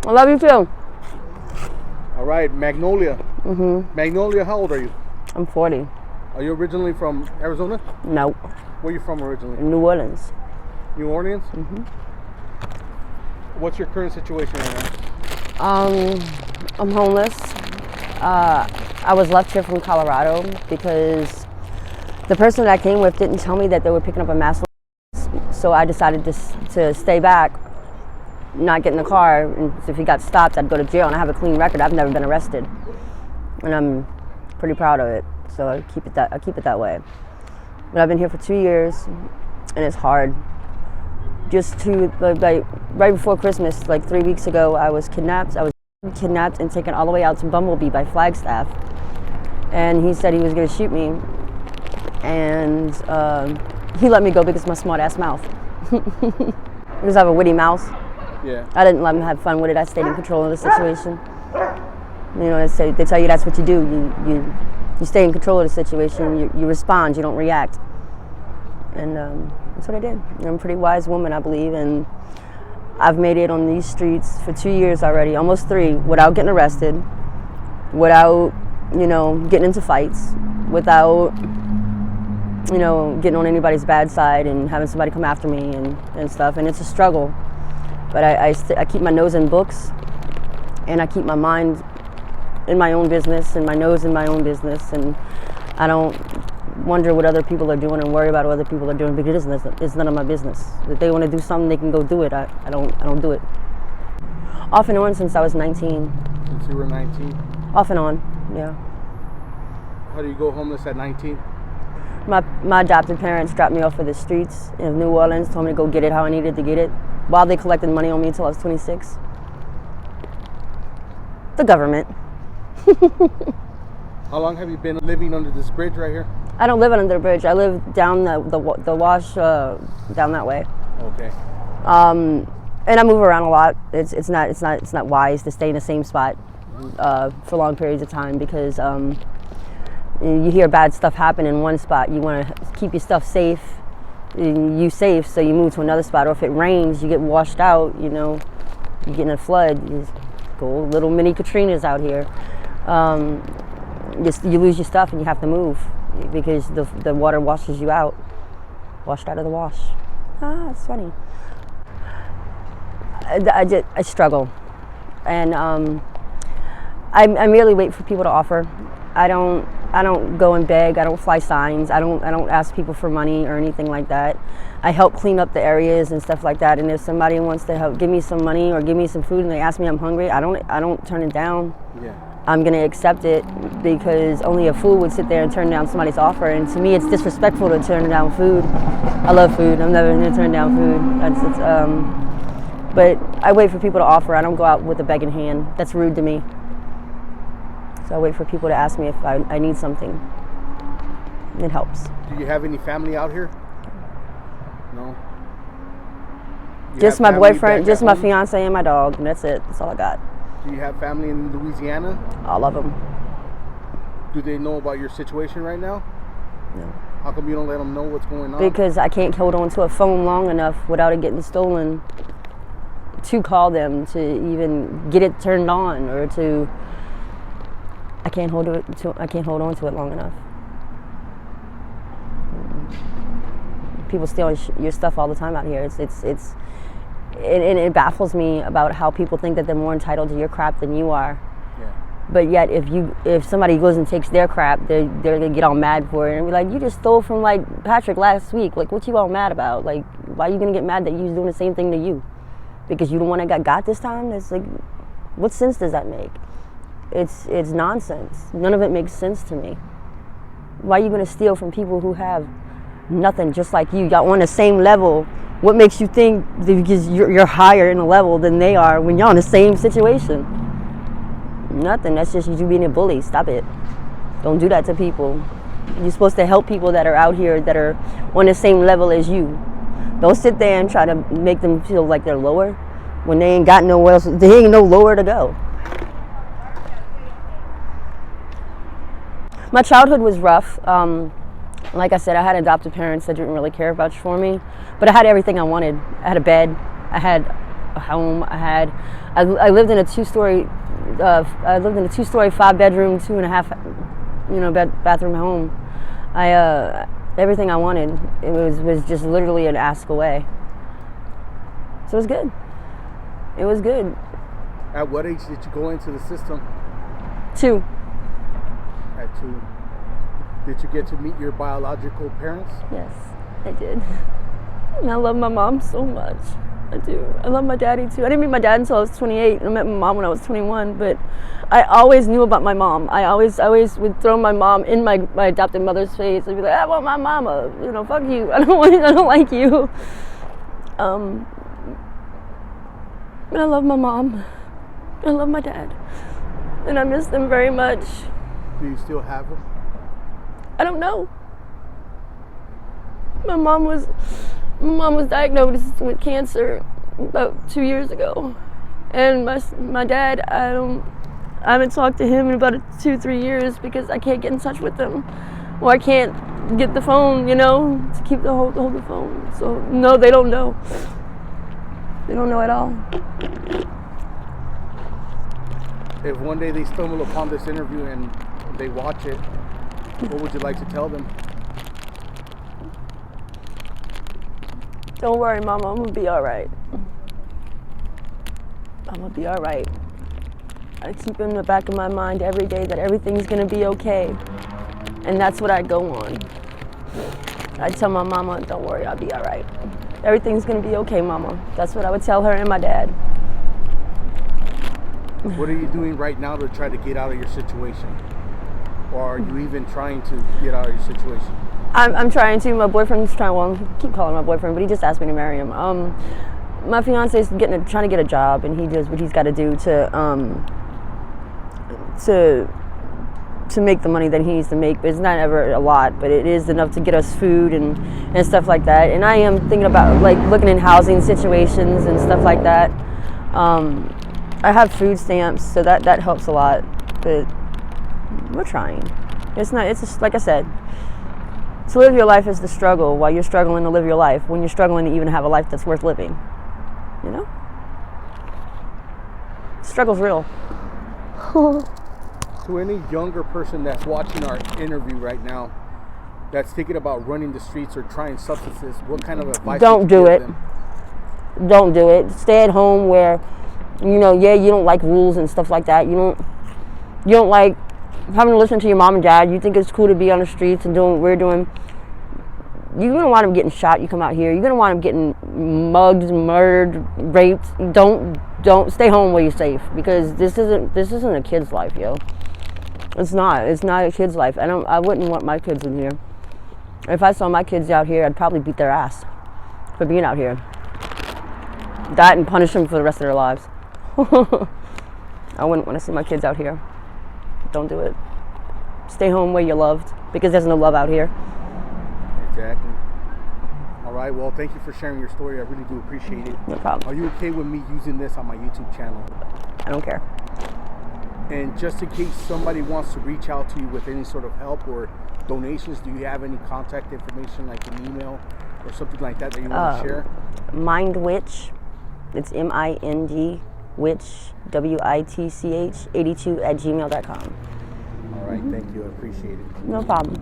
I love you too. All right, Magnolia. Mm-hmm. Magnolia, how old are you? I'm 40. Are you originally from Arizona? Nope. Where are you from originally? New Orleans. New Orleans? Mm-hmm. What's your current situation right I'm homeless. I was left here from Colorado because the person that I came with didn't tell me that they were picking up a mass. So I decided to stay back, not get in the car. And if he got stopped, I'd go to jail. And I have a clean record. I've never been arrested, and I'm pretty proud of it. So I keep it that way. But I've been here for 2 years, and it's hard. Just to like right before Christmas, like 3 weeks ago, I was kidnapped. I was kidnapped and taken all the way out to Bumblebee by Flagstaff, and he said he was going to shoot me, and he let me go because of my smart ass mouth. Because I have a witty mouth. Yeah. I didn't let him have fun with it. I stayed in control of the situation. You know, they tell you that's what you do. You stay in control of the situation. You respond. You don't react. And that's what I did. I'm a pretty wise woman, I believe, and I've made it on these streets for 2 years already, almost 3, without getting arrested, without, getting into fights, without, getting on anybody's bad side and having somebody come after me and stuff. And it's a struggle. But I keep my nose in books, and I keep my mind in my own business and my nose in my own business, and I don't wonder what other people are doing and worry about what other people are doing, because it's none of my business. If they want to do something, they can go do it. I don't do it. Off and on since I was 19. Since you were 19? Off and on, yeah. How do you go homeless at 19? My adopted parents dropped me off at the streets in New Orleans, told me to go get it how I needed to get it, while they collected money on me until I was 26. The government. How long have you been living under this bridge right here? I don't live under the bridge. I live down the wash down that way. Okay. And I move around a lot. It's not wise to stay in the same spot for long periods of time, because you hear bad stuff happen in one spot. You want to keep your stuff safe. You safe, so you move to another spot. Or if it rains, you get washed out. You get in a flood. You go little mini Katrinas out here. You lose your stuff and you have to move because the water washes you out. Washed out of the wash. It's funny. I struggle, and I merely wait for people to offer. I don't go and beg. I don't fly signs. I don't ask people for money or anything like that. I help clean up the areas and stuff like that. And if somebody wants to help give me some money or give me some food and they ask me I'm hungry, I don't turn it down. Yeah. I'm gonna accept it, because only a fool would sit there and turn down somebody's offer. And to me, it's disrespectful to turn down food. I love food. I'm never gonna turn down food. But I wait for people to offer. I don't go out with a begging hand. That's rude to me. So I wait for people to ask me if I need something. It helps. Do you have any family out here? No? Just my boyfriend, just my fiance and my dog, and that's it. That's all I got. Do you have family in Louisiana? All of them. Do they know about your situation right now? No. How come you don't let them know what's going on? Because I can't hold on to a phone long enough without it getting stolen to call them, to even get it turned on, or to. I can't hold on to it long enough. People steal your stuff all the time out here. It baffles me about how people think that they're more entitled to your crap than you are. Yeah. But yet, if somebody goes and takes their crap, they're gonna get all mad for it and be like, "You just stole from like Patrick last week. Like, what you all mad about? Like, why are you gonna get mad that he's doing the same thing to you? Because you the one that got this time? It's like, what sense does that make? It's nonsense. None of it makes sense to me. Why are you gonna steal from people who have nothing just like you? Y'all on the same level. What makes you think that because you're higher in a level than they are when y'all in the same situation? Nothing. That's just you being a bully. Stop it. Don't do that to people. You're supposed to help people that are out here that are on the same level as you. Don't sit there and try to make them feel like they're lower when they ain't got nowhere else. They ain't no lower to go. My childhood was rough. Like I said, I had adopted parents that didn't really care much for me, but I had everything I wanted. I had a bed, I had home. I lived in a two-story 5-bedroom, 2.5 bathroom home. Everything I wanted, it was just literally an ask away. So it was good. It was good. At what age did you go into the system? 2. At 2. Did you get to meet your biological parents? Yes, I did. And I love my mom so much. I do. I love my daddy too. I didn't meet my dad until I was 28. I met my mom when I was 21, but I always knew about my mom. I always would throw my mom in my adopted mother's face. I'd be like, I want my mama. Fuck you. I don't like you. And I love my mom. I love my dad. And I miss them very much. Do you still have them? I don't know. My mom was diagnosed with cancer about 2 years ago, and my dad, I haven't talked to him in about 2-3 years because I can't get in touch with him, or I can't get the phone, to keep hold the phone. So no, they don't know. They don't know at all. If one day they stumble upon this interview and they watch it, what would you like to tell them? Don't worry, Mama, I'm gonna be all right. I'm gonna be all right. I keep in the back of my mind every day that everything's gonna be okay. And that's what I go on. I tell my mama, don't worry, I'll be all right. Everything's gonna be okay, Mama. That's what I would tell her and my dad. What are you doing right now to try to get out of your situation? Or are you even trying to get out of your situation? I'm trying to. My boyfriend's trying. Well, I keep calling him my boyfriend, but he just asked me to marry him. My fiance's trying to get a job, and he does what he's got to do to make the money that he needs to make. But it's not ever a lot, but it is enough to get us food and stuff like that. And I am thinking about looking in housing situations and stuff like that. I have food stamps, so that helps a lot. But we're trying. It's just like I said. To live your life is the struggle while you're struggling to live your life, when you're struggling to even have a life that's worth living. Struggle's real. To any younger person that's watching our interview right now, that's thinking about running the streets or trying substances, what kind of advice Don't do it. them? Don't do it. Stay at home where, you don't like rules and stuff like that. You don't like having to listen to your mom and dad. You think it's cool to be on the streets and doing what we're doing. You're going to wind up getting shot. You come out here. You're going to wind up getting mugged, murdered, raped. Don't stay home where you're safe, because this isn't a kid's life, yo. It's not a kid's life. I wouldn't want my kids in here. If I saw my kids out here, I'd probably beat their ass for being out here. That and punish them for the rest of their lives. I wouldn't want to see my kids out here. Don't do it. Stay home where you're loved, because there's no love out here. Exactly. All right. Well, thank you for sharing your story. I really do appreciate it. No problem. Are you okay with me using this on my YouTube channel? I don't care. And just in case somebody wants to reach out to you with any sort of help or donations, do you have any contact information, like an email or something like that you want to share? Mindwitch. It's MIND Witch, WITCH 82 @gmail.com. All right. Thank you. I appreciate it. No problem.